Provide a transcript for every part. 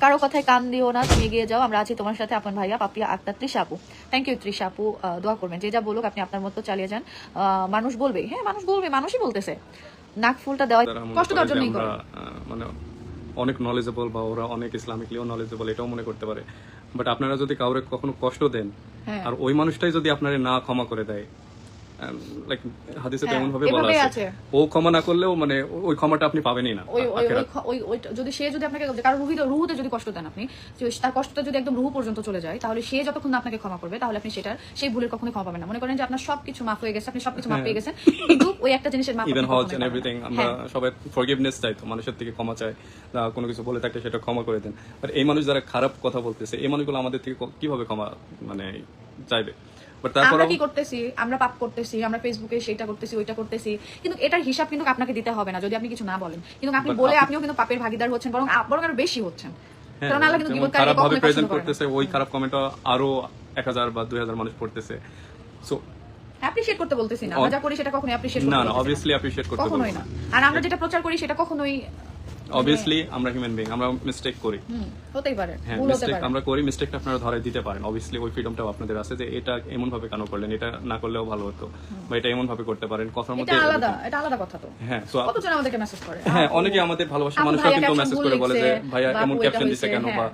কারো কথায় কান দিও না, তুমি এগিয়ে যাও, আমরা আছি তোমার সাথে। আপন ভাইয়া পাপিয়া আক্তার, তৃষা আপু, থ্যাংক ইউ তৃষা আপু। দোয়া করবেন, যে যা বলুক আপনি আপনার মতো চালিয়ে যান। মানুষ বলবে, হ্যাঁ মানুষ বলবে, মানুষই বলতেছে। নাক ফুলটা দেওয়া কষ্ট দেওয়ার জন্যই করে। মানে অনেক নলেজেবল বা ওরা অনেক ইসলামিকলিও নলেজেবল এটাও মনে করতে পারে, বাট আপনারা যদি কাউরে কখনো কষ্ট দেন আর ওই মানুষটাই যদি আপনারে না ক্ষমা করে দেয়, লাইক হাদিসে এমন ভাবে বলা আছে ও ক্ষমা না করলেও মানে ওই ক্ষমাটা আপনি পাবেনই না। যদি সে যদি আপনাকে কারণ রুহুতে যদি কষ্ট দেন আপনি, তার কষ্টটা যদি একদম রুহু পর্যন্ত চলে যায়, তাহলে সে যতক্ষণ না আপনাকে ক্ষমা করবে তাহলে আপনি সেই ভুলের কখনোই ক্ষমা পাবেন না। মনে করেন যে আপনার সবকিছু মাফ হয়ে গেছে, আপনি সবকিছু মাফ পেয়ে গেছেন, কিন্তু ওই একটা জিনিসের মাফ ইভেন হজ এন্ড এভরিথিং আমরা সবাই ফরগিভনেস চাই, তো মানুষের থেকে ক্ষমা চাই, কোনো কিছু বলে থাকলে সেটা ক্ষমা করে দেন। বাট এই মানুষ যারা খারাপ কথা বলতেছে, এই মানুষগুলো আমাদের থেকে কিভাবে ক্ষমা মানে চাইবে? আমরা কি করতেছি, আমরা পাপ করতেছি, আমরা ফেসবুকে সেটা করতেছি, ওইটা করতেছি, কিন্তু এটার হিসাব কিন্তু আপনাকে দিতে হবে না যদি আপনি কিছু না বলেন। কিন্তু আপনি বলে আপনিও কিন্তু পাপের ভাগিদার হচ্ছেন, বরং আরো বেশি হচ্ছেন। কারণ আল্লাহ কিন্তু গীবতকারীকে কখনোই পছন্দ করে না। ওই খারাপ কমেন্টটা আরো 1000 বা 2000 মানুষ পড়তেছে। সো অ্যাপ্রিশিয়েট করতে বলতেছি না, আমরা যা করি সেটা কখনোই অ্যাপ্রিশিয়েট করতে না, অবভিয়াসলি অ্যাপ্রিশিয়েট করতে কখনোই না। আর আমরা যেটা প্রচার করি সেটা কখনোই, অবভিয়াসলি আমরা হিউম্যান বিং, আমরা মিস্টেক করি, হতেই পারে, ভুল হতে পারে, আমরা করি, মিস্টেকটা আপনারা ধরে দিতে পারেন। অবভিয়াসলি ওই ফ্রিডমটাও আপনাদের আছে যে এটা এমন ভাবে কেন করলেন, এটা না করলেও ভালো হতো, বা এটা এমন ভাবে করতে পারেন, কথার মধ্যে এটা আলাদা কথা। তো হ্যাঁ, কতজন আমাদেরকে মেসেজ করে, হ্যাঁ অনেকে আমাদের ভালোবাসা মানুষরা কিন্তু মেসেজ করে বলে যে ভাইয়া এমন ক্যাপশন দিছে কেন, বা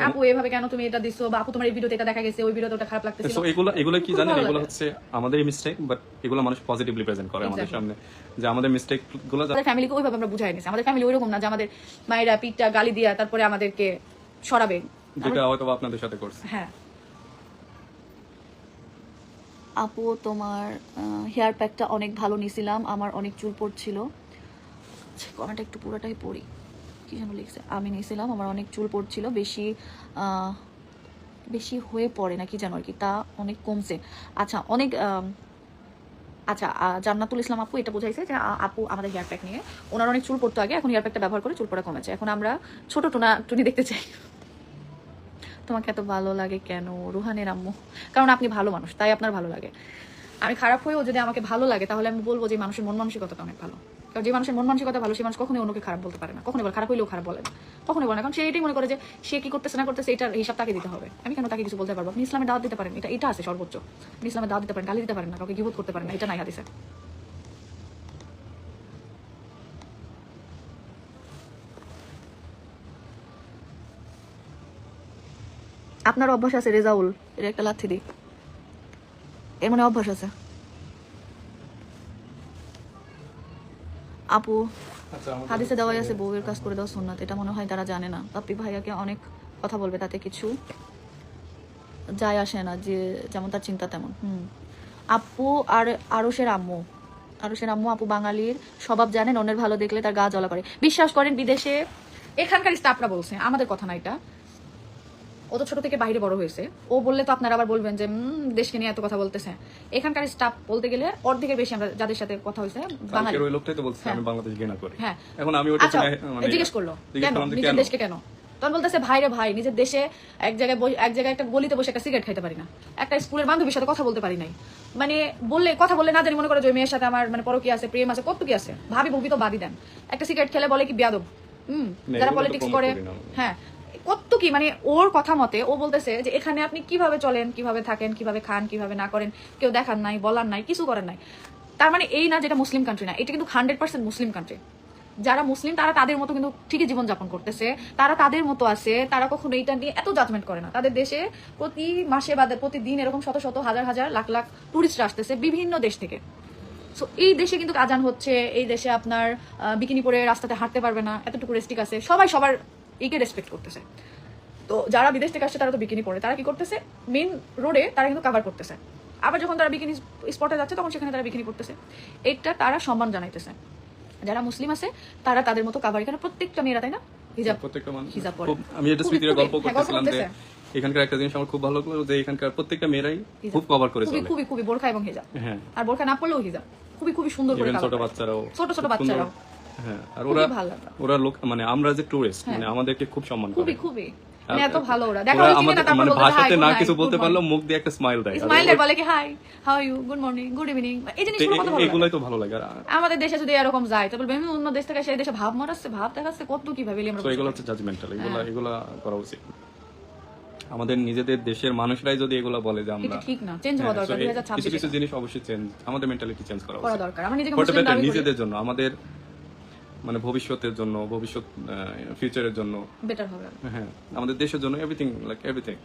আপু এভাবে কেন তুমি এটা দিছো, বা আপু তোমার এই ভিডিওতে এটা দেখা গেছে, ওই ভিডিওতে ওটা খারাপ লাগতেছিল। সো এগুলো কি জানেন, এগুলো হচ্ছে আমাদের মিস্টেক, বাট এগুলো মানুষ পজিটিভলি প্রেজেন্ট করে আমাদের সামনে, যে আমাদের মিস্টেক গুলো আমাদের ফ্যামিলিকে ওইভাবে আমরা বুঝাই নিছি। আমাদের ফ্যামিলি ওইরকম না যে আমাদের মায়েরা পিঠটা গালি দিয়া তারপরে আমাদেরকে সরাবে, যেটা হয়তো আপনাদের সাথে করছে। হ্যাঁ আপু তোমার হেয়ার প্যাকটা অনেক ভালো নিছিলাম, আমার অনেক চুল পড়ছিল। কমেন্টটা একটু পুরোটাই পড়ি, কি যেন লিখছে, আমি নিয়েছিলাম, আমার অনেক চুল পড়ছিল, বেশি হয়ে পড়ে না কি যেন আর কি, তা অনেক কমছে। আচ্ছা অনেক আচ্ছা জান্নাতুল ইসলাম আপু এটা বোঝাইছে যে আপু আমাদের হেয়ার প্যাক নিয়ে, ওনার অনেক চুল পড়তো আগে, এখন হেয়ার প্যাকটা ব্যবহার করে চুল পড়া কমেছে। এখন আমরা ছোট টুনি দেখতে চাই। তোমাকে এত ভালো লাগে কেন? রুহানের আম্মু, কারণ আপনি ভালো মানুষ তাই আপনার ভালো লাগে। আমি খারাপ হয়েও যদি আমাকে ভালো লাগে তাহলে আমি বলবো যে মানুষের মন মানসিকতাটা অনেক ভালো। কারণ যে মানুষের মন মানসিকতা ভালো, সেই মানুষ কখনোই অন্যকে খারাপ বলতে পারে না, কখনোই বলে খারাপ হইলেও খারাপ বলে না, কখনোই বলে না। কারণ সে এটাই মনে করে যে সে কি করতেছে না করতেছে এটার হিসাব তাকে দিতে হবে। আমি কেন তাকে কিছু বলতে পারবো? আপনি ইসলামের দাওয়াত দিতে পারেন, এটা আছে সর্বোচ্চ। আপনি ইসলামের দাওয়াত দিতে পারেন, গালি দিতে পারেন না, কাউকে গীবত করতে পারেন না, এটা নাই হাদিসে। আপনার অভ্যাস আছে রেজাউল, এর একটা লাথি দিই, এর মানে অভ্যাস আছে। আপু হাদিসে দেওয়াই আছে বউয়ের কাজ করে দেওয়া সুন্নাত, এটা মনে হয় তারা জানে না। পাপ্পি ভাইয়াকে অনেক কথা বলবে, তাতে কিছু যায় আসে না, যে যেমন তার চিন্তা তেমন। আপু আর আরশের আম্মু আপু বাঙালির স্বভাব জানেন, অন্যের ভালো দেখলে তার গা জ্বলা করে। বিশ্বাস করেন বিদেশে এখানকার স্টাফরা বলছে, আমাদের কথা না এটা, ও তো ছোট থেকে বাইরে বড় হয়েছে, ও বললে তো আপনারা আবার বলবেন যে দেশকে নিয়ে এত কথা বলতেছে। এখানকার স্টাফ বলতে গেলে অর্ধেকের বেশি আমরা যাদের সাথে কথা হয়েছে বাঙালি। ওই লোকটাই তো বলছে আমি বাংলাদেশ ঘৃণা করি। হ্যাঁ এখন আমি ওটা জিজ্ঞেস করলো কেন নিজের দেশকে কেন, তখন বলতেছে ভাই রে ভাই, নিজের দেশে এক জায়গায় একটা গলিতে বসে একটা সিগারেট খাইতে পারি না, একটা স্কুলের বান্ধবীর সাথে কথা বলতে পারি নাই, মানে কথা বললে না জানি মনে করে যে মেয়ের সাথে আমার মানে পরকীয়া আছে, প্রেম আছে, কত কি আছে, ভাবি বউবি তো বাদই দেন, একটা সিগারেট খেলে বলে কি বেয়াদব। যারা পলিটিক্স করে, হ্যাঁ কত কি, মানে ওর কথা মতে ও বলতেছে যে এখানে আপনি কিভাবে চলেন, কিভাবে থাকেন, কিভাবে খান, কিভাবে না করেন, কেউ দেখার নাই, বলার নাই, কিছু করেন নাই। তার মানে এই না যেটা মুসলিম কান্ট্রি না, এটা কিন্তু 100% মুসলিম কান্ট্রি। যারা মুসলিম তারা তাদের মতো কিন্তু ঠিকই জীবনযাপন করতেছে, তারা তাদের মতো আছে, তারা কখনো এইটা নিয়ে এত জাজমেন্ট করে না। তাদের দেশে প্রতি মাসে বা প্রতিদিন এরকম শত শত হাজার হাজার লাখ লাখ টুরিস্টরা আসতেছে বিভিন্ন দেশ থেকে। সো এই দেশে কিন্তু আজান হচ্ছে, এই দেশে আপনার বিকিনি পরে রাস্তাতে হাঁটতে পারবে না, এতটুকু রেস্ট্রিক আছে, সবাই সবার এইকে রেসপেক্ট করতেছে। তো যারা বিদেশ থেকে আসছে তারা তো বিকিনি পরে, তারা কি করতেছে মেইন রোডে তারা কিন্তু কভার করতেছে, আবার যখন তারা বিকিনি স্পটে যাচ্ছে তখন সেখানে তারা বিকিনি করতেছে, এটা তারা সম্মান জানাইতেছে। যারা মুসলিম আছে তারা তাদের মতো কভার, এখানে প্রত্যেকটা মেয়েরা তাই না হিজাব, প্রত্যেকটা মানুষ হিজাব পরে। আমি এটা স্মৃতির গল্প করতেছিলাম যে এখানকার একটা জিনিস আমার খুব ভালো লাগলো, যে এখানকার প্রত্যেকটা মেয়েরাই খুব কভার করে চলে, খুবই খুবই বোরখা এবং হিজাব, হ্যাঁ আর বোরখা না পড়লেও হিজাব খুবই সুন্দর করে, ছোট বাচ্চারাও, হ্যাঁ। আর ওরা লোক মানে আমরা যে টুরিস্ট মানে আমাদেরকে খুব সম্মান করে, খুবই মানে এত ভালো ওরা দেখা ওরা হয়েছে আমাদের না তারপর মানে বলতে ভাষাতে না কিছু বলতে পারলো মুখ দিয়ে একটা স্মাইল দেয় স্মাইল বলে কি hi how are you good morning good evening এই জিনিসগুলো কত ভালো লাগে। এগুলাই তো ভালো লাগে। আমাদের দেশে যদি এরকম যায় তো বলবে আমি অন্য দেশ থেকে সেই দেশে ভাব মারাচ্ছে ভাব দেখাচ্ছে কত কিভাবে আমরা তো এগুলো হচ্ছে জাজমেন্টাল, এগুলা করা উচিত। আমাদের নিজেদের দেশের মানুষরাই যদি এগুলা বলে যে আমরা এটা ঠিক না, চেঞ্জ হওয়া দরকার। কিছু 2026 কিছু জিনিস অবশ্যই চেঞ্জ, আমাদের মেন্টালিটি চেঞ্জ করা করা উচিত দরকার। আমি নিজেকে For the মুসলিম better, দাবি করি, নিজেদের জন্য, আমাদের মানে ভবিষ্যতের জন্য, ভবিষ্যৎ ফিউচারের জন্য, বেটার হবে। হ্যাঁ আমাদের দেশের জন্য, এভরিথিং লাইক এভরিথিং।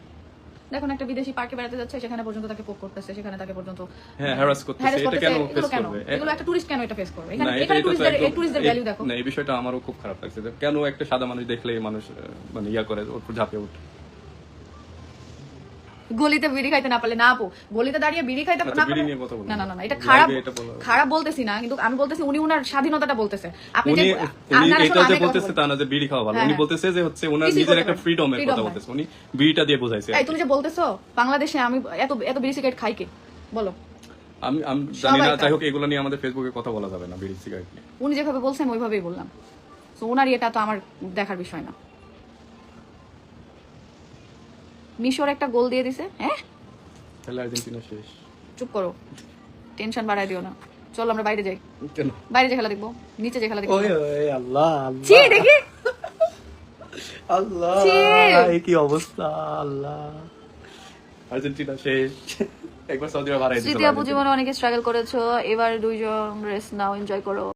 দেখুন একটা বিদেশি পার্কে বেড়াতে যাচ্ছে, সেখানে পর্যন্ত তাকে পোক করতেছে, সেখানে তাকে পর্যন্ত হ্যাঁ হ্যারাস করতেছে, harass এটা কেন করতেছে। ফেস এগুলো কেন? করবে? এগুলো একটা টুরিস্ট কেন এটা ফেস করবে? না, এখানে এটা এখানে তো টুরিস্টদের ভ্যালু দেখো। না, এই বিষয়টা আমারও খুব খারাপ লাগছে যে কেন একটা সাদা মানুষ দেখলে মানুষ মানে ইয়া করে, ওর উপর ঝাঁপিয়ে ওঠে। গলিতে বিড়ি খাইতে না পারলে না আপু, গলিতে দাঁড়িয়ে বিড়ি খাইতে আচ্ছা, না বিড়ি পারলে নিয়ে কথা বলুন। না না না না, এটা খারাপ, লাইভে এটা বলা- খারাপ বলতেছি না, কিন্তু আমি বলতেছি উনি ওনার স্বাধীনতাটা বলতেছে। আপনি যে উনি না, না, এটা শোনো, যে আমি কথা বলতেছে বলি। তা না যে বিড়ি খাওয়া ভালো, হ্যাঁ, উনি হ্যাঁ। বলতেছে যে হচ্ছে ওনার কিছুই নিজের করতে একটা পারে। ফ্রিডমের Freedom কথা হয়। বলতেছে, উনি বিড়িটা দিয়ে বোঝাইছে। এই তুমি যে বলতেছো বাংলাদেশে আমি এত এত বিড়ি সিগারেট খাই কে বলো? আমি আমি জানি না, সবাই যাই হোক এগুলো নিয়ে আমাদের ফেসবুকে কথা বলা যাবে না, বিড়ি সিগারেট নিয়ে। উনি যেভাবে বলছেন ওইভাবেই বললাম। তো ওনার এটা তো আমার দেখার বিষয় না। মিশর একটা গোল দিয়ে দিছে, হ্যাঁ তাহলে আর্জেন্টিনা শেষ। চুপ করো, টেনশন বাড়াই দিও না। চলো আমরা বাইরে যাই, কেন? বাইরে যে খেলা দেখবো, নিচে যে খেলা দেখবো। ওই ওই আল্লাহ আল্লাহ ছি দেখি আল্লাহ, ছি। এই কি অবস্থা আল্লাহ। আর্জেন্টিনা শেষ। একবার সৌদি আরব হারাই দিতে স্মৃতি আপু জীবনে অনেকে স্ট্রাগল করেছো, এবার দুইজন রেস্ট নাও, এনজয় করো।